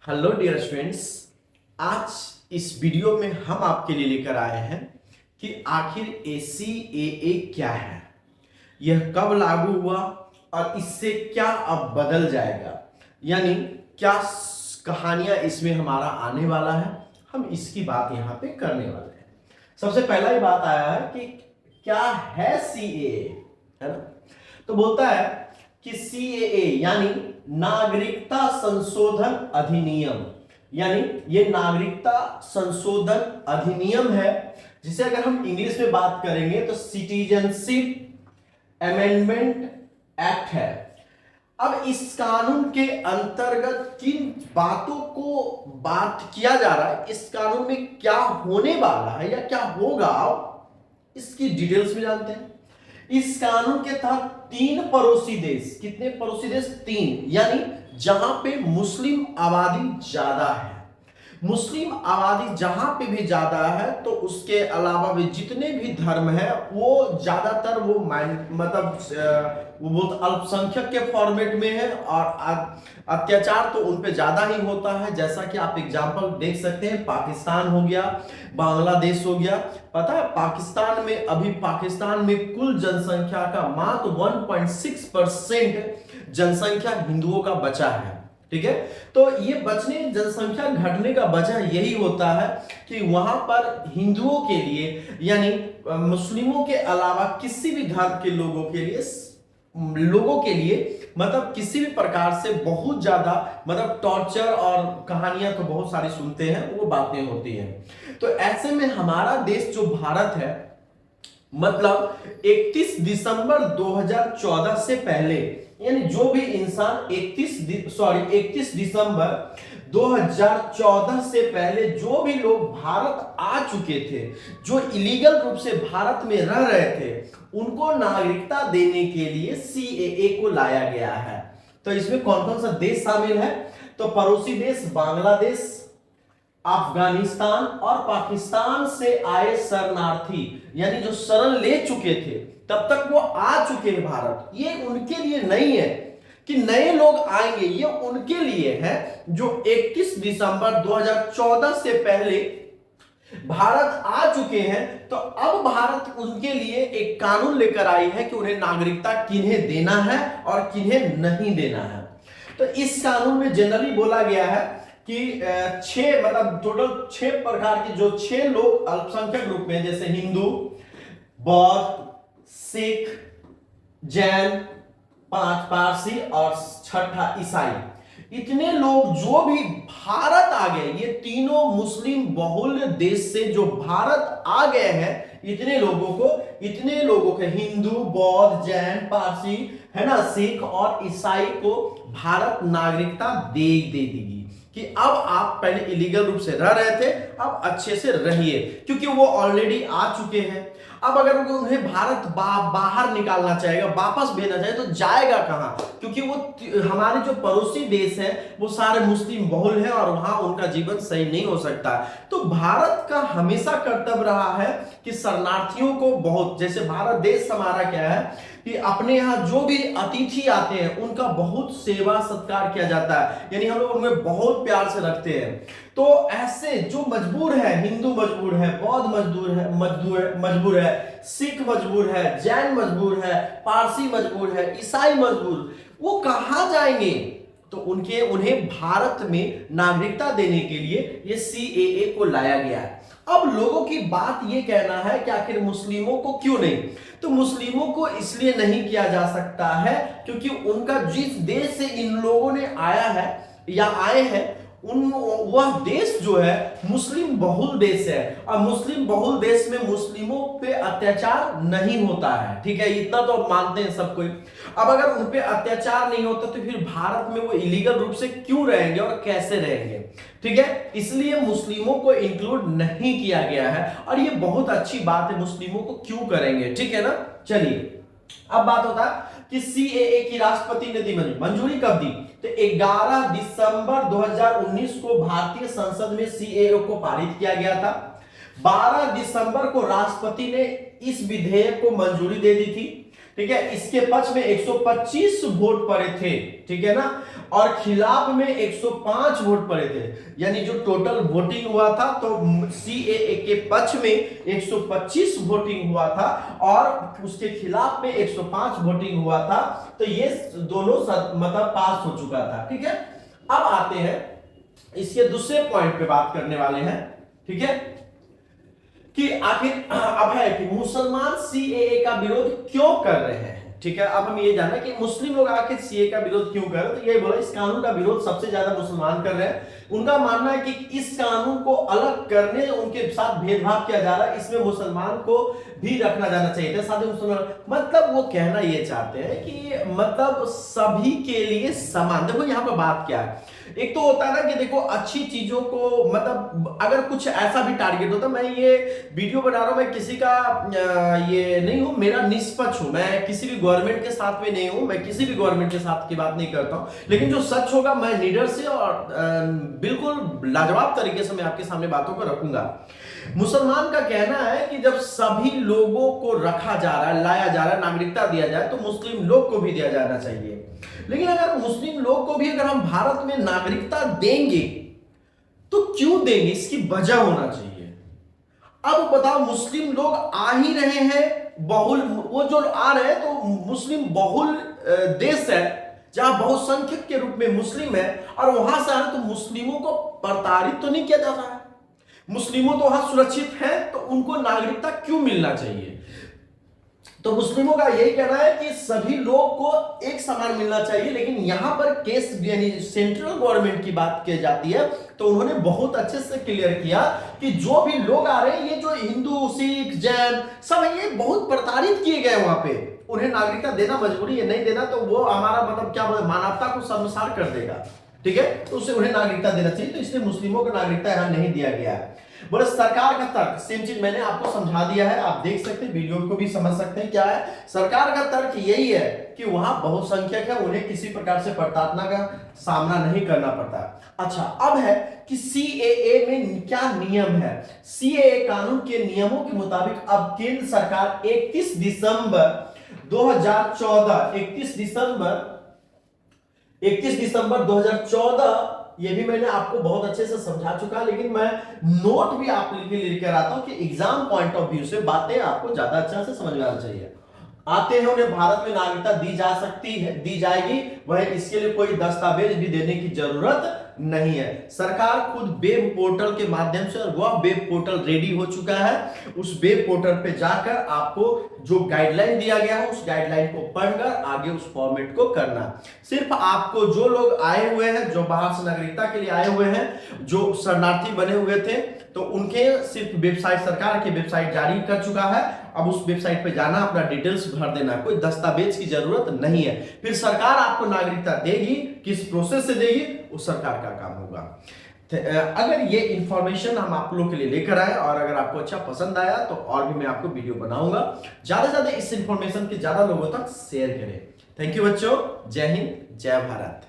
Hello dear students. आज इस video में हम आपके लिए लेकर आए हैं कि आखिर ACAA क्या है, यह कब लागू हुआ और इससे क्या अब बदल जाएगा, यानी क्या कहानियां इसमें हमारा आने वाला है। हम इसकी बात यहाँ पे करने वाले हैं। सबसे पहला ही बात आया है कि क्या है CAA, है ना। तो बोलता है कि CAA यानी नागरिकता संशोधन अधिनियम, यानी ये नागरिकता संशोधन अधिनियम है, जिसे अगर हम इंग्लिश में बात करेंगे तो सिटीजनशिप अमेंडमेंट एक्ट है। अब इस कानून के अंतर्गत किन बातों को बात किया जा रहा है, इस कानून में क्या होने वाला है या क्या होगा, इसकी डिटेल्स में जानते हैं। इस कानून के तहत 3 पड़ोसी देश, कितने पड़ोसी देश? 3, यानी जहां पे मुस्लिम आबादी ज्यादा है, मुस्लिम आबादी जहां पे भी ज्यादा है तो उसके अलावा भी जितने भी धर्म है वो ज्यादातर वो वो बहुत अल्पसंख्यक के फॉर्मेट में है और अत्याचार तो उन पे ज्यादा ही होता है। जैसा कि आप एग्जांपल देख सकते हैं, पाकिस्तान हो गया, बांग्लादेश हो गया। पता है पाकिस्तान में कुल जनसंख्या का मात्र 1.6% जनसंख्या हिंदुओं का बचा है। ठीक है, तो ये बचने जनसंख्या घटने का वजह यही होता है कि वहां पर हिंदुओं के लिए यानी मुस्लिमों के अलावा किसी भी धर्म के लोगों के लिए मतलब किसी भी प्रकार से बहुत ज्यादा टॉर्चर और कहानियां तो बहुत सारी सुनते हैं, वो बातें होती हैं। तो ऐसे में हमारा देश जो भारत है, 31 दिसंबर 2014 से पहले, यानी जो भी इंसान 31 दिसंबर 2014 से पहले जो भी लोग भारत आ चुके थे, जो इलीगल रूप से भारत में रह रहे थे, उनको नागरिकता देने के लिए CAA को लाया गया है। तो इसमें कौन कौन सा देश शामिल है? तो पड़ोसी देश बांग्लादेश, अफगानिस्तान और पाकिस्तान से आए शरणार्थी, यानी जो शरण ले चुके थे तब तक वो आ चुके हैं भारत। ये उनके लिए नहीं है कि नए लोग आएंगे, ये उनके लिए है जो 31 दिसंबर 2014 से पहले भारत आ चुके हैं। तो अब भारत उनके लिए एक कानून लेकर आई है कि उन्हें नागरिकता किन्हें देना है और किन्हें नहीं देना है। तो इस कानून में जनरली बोला गया है कि 6 टोटल 6 प्रकार के जो 6 लोग अल्पसंख्यक ग्रुप में, जैसे हिंदू, बौद्ध, सिख, जैन, 5 पारसी और 6 ईसाई, इतने लोग जो भी भारत आ गए, ये तीनों मुस्लिम बहुल देश से जो भारत आ गए हैं, इतने लोगों के हिंदू, बौद्ध, जैन, पारसी, है ना, सिख और ईसाई को भारत नागरिकता दे देगी कि अब आप पहले इलीगल रूप से रह रहे थे, अब अच्छे से रहिए, क्योंकि वो ऑलरेडी आ चुके हैं। अब अगर उन्हें भारत बाहर निकालना चाहेगा, वापस भेजना चाहे तो जाएगा कहां? क्योंकि वो हमारे जो पड़ोसी देश है वो सारे मुस्लिम बहुल है और वहां उनका जीवन सही नहीं हो सकता। तो भारत का हमेशा कर्तव्य रहा है कि शरणार्थियों को बहुत, जैसे भारत देश हमारा क्या है कि अपने यहाँ जो भी अतिथि आते हैं उनका बहुत सेवा सत्कार किया जाता है, यानी हम लोग उन्हें बहुत प्यार से रखते हैं। तो ऐसे जो मजबूर है, हिंदू मजबूर है, बौद्ध मजबूर है, सिख मजबूर है, जैन मजबूर है, पारसी मजबूर है, ईसाई मजबूर, वो कहां जाएंगे? तो उन्हें भारत में नागरिकता देने के लिए ये CAA को लाया गया है। अब लोगों की बात ये कहना है कि आखिर मुस्लिमों को क्यों नहीं? तो मुस्लिमों को इसलिए नहीं किया जा सकता है क्योंकि उनका जिस देश से इन लोगों ने आया है या आए हैं, वह देश जो है मुस्लिम बहुल देश है, और मुस्लिम बहुल देश में मुस्लिमों पे अत्याचार नहीं होता है। ठीक है, इतना तो मानते हैं सब कोई। अब अगर उन पे अत्याचार नहीं होता तो फिर भारत में वो इलीगल रूप से क्यों रहेंगे और कैसे रहेंगे? ठीक है, इसलिए मुस्लिमों को इंक्लूड नहीं किया गया है, और ये बहुत अच्छी बात है। मुस्लिमों को क्यों करेंगे? ठीक है ना। चलिए, अब बात होता है कि CAA की राष्ट्रपति ने दी मंजूरी कब दी? तो 11 दिसंबर 2019 को भारतीय संसद में CAA को पारित किया गया था। 12 दिसंबर को राष्ट्रपति ने इस विधेयक को मंजूरी दे दी थी। ठीक है, इसके पक्ष में 125 वोट पड़े थे। ठीक है ना, और खिलाफ में 105 वोट पड़े थे। यानी जो टोटल वोटिंग हुआ था तो सीएए के पक्ष में 125 वोटिंग हुआ था और उसके खिलाफ में 105 वोटिंग हुआ था। तो ये दोनों मतलब पास हो चुका था। ठीक है, अब आते हैं इसके दूसरे पॉइंट पे बात करने वाले हैं। ठीक है, कि आखिर अब है कि मुसलमान सीएए का विरोध क्यों कर रहे हैं। ठीक है, अब हम ये जानना कि मुस्लिम लोग आके सीए का विरोध क्यों कर रहे हैं। तो ये बोला इस कानून का विरोध सबसे ज्यादा मुसलमान कर रहे हैं। उनका मानना है कि इस कानून को अलग करने, उनके साथ भेदभाव किया जा रहा है, इसमें मुसलमान को भी रखना जाना चाहिए। साथ ही मुसलमान मतलब वो कहना ये चाहते हैं कि मतलब सभी के लिए समान। देखो यहाँ पर बात क्या है, एक तो होता है ना कि देखो अच्छी चीजों को मतलब अगर कुछ ऐसा भी टारगेट होता, मैं ये वीडियो बना रहा हूं, मैं किसी का ये नहीं हूं, मेरा निष्पक्ष हूं, मैं किसी भी गवर्नमेंट के साथ में नहीं हूं, मैं किसी भी गवर्नमेंट के साथ की बात नहीं करता हूं, लेकिन जो सच होगा मैं निडर से और बिल्कुल लाजवाब तरीके से मैं आपके सामने बातों को रखूंगा। मुसलमान का कहना है कि जब सभी लोगों को रखा जा रहा है, लाया जा रहा है, नागरिकता दिया जाए तो मुस्लिम लोग को भी दिया जाना चाहिए। लेकिन अगर मुस्लिम लोग को भी अगर हम भारत में नागरिकता देंगे तो क्यों देंगे, इसकी वजह होना चाहिए। अब बताओ, मुस्लिम लोग आ ही रहे हैं, बहुल वो जो आ रहे हैं तो मुस्लिम बहुल देश है जहां बहुसंख्यक के रूप में मुस्लिम है, और वहां से आ रहे तो मुस्लिमों को प्रताड़ित तो नहीं किया जा रहा है, मुस्लिमों तो वहां सुरक्षित है, तो उनको नागरिकता क्यों मिलना चाहिए। तो मुस्लिमों का यही कहना है कि सभी लोग को एक समान मिलना चाहिए। लेकिन यहां पर केस यानी सेंट्रल गवर्नमेंट की बात की जाती है तो उन्होंने बहुत अच्छे से क्लियर किया कि जो भी लोग आ रहे हैं, ये जो हिंदू, सिख, जैन सब है, ये बहुत प्रताड़ित किए गए वहां पे, उन्हें नागरिकता देना मजबूरी है, नहीं देना तो वो हमारा मतलब क्या मानवता को शर्मसार कर देगा। ठीक है, तो उसे उन्हें नागरिकता देना चाहिए, तो इसलिए मुस्लिमों को नागरिकता यहां नहीं दिया गया है। बोले सरकार का तर्क, सेम चीज मैंने आपको समझा दिया है, आप देख सकते हैं, वीडियो को भी समझ सकते हैं। क्या है सरकार का तर्क, यही है कि वहां बहुसंख्यक है, उन्हें किसी प्रकार से प्रताड़ना का सामना नहीं करना पड़ता। अच्छा, अब है कि सीएए में क्या नियम है। सीएए कानून के नियमों के मुताबिक अब केंद्र सरकार 31 दिसंबर 2014 ये भी मैंने आपको बहुत अच्छे से समझा चुका, लेकिन मैं नोट भी आप लेकर आता हूं कि एग्जाम पॉइंट ऑफ व्यू से बातें आपको ज्यादा अच्छा से समझ में आना चाहिए। आते हैं, उन्हें भारत में नागरिकता दी जा सकती है, दी जाएगी, वह इसके लिए कोई दस्तावेज भी देने की जरूरत नहीं है। सरकार खुद वेब पोर्टल के माध्यम से, और वह वेब पोर्टल रेडी हो चुका है, उस वेब पोर्टल पे जाकर आपको जो गाइडलाइन दिया गया है उस गाइडलाइन को पढ़कर आगे उस फॉर्मेट को करना। सिर्फ आपको जो लोग आए हुए हैं, जो बाहर से नागरिकता के लिए आए हुए हैं, जो शरणार्थी बने हुए थे, तो उनके सिर्फ वेबसाइट, सरकार की वेबसाइट जारी कर चुका है, अब उस वेबसाइट पे जाना, अपना डिटेल्स भर देना, कोई दस्तावेज की जरूरत नहीं है। फिर सरकार आपको नागरिकता देगी, किस प्रोसेस से देगी वो सरकार का काम होगा। अगर ये इंफॉर्मेशन हम आप लोगों के लिए लेकर आए और अगर आपको अच्छा पसंद आया तो और भी मैं आपको वीडियो बनाऊंगा, ज्यादा से ज्यादा इस इंफॉर्मेशन के ज्यादा लोगों तक शेयर करें। थैंक यू बच्चों, जय हिंद, जय भारत।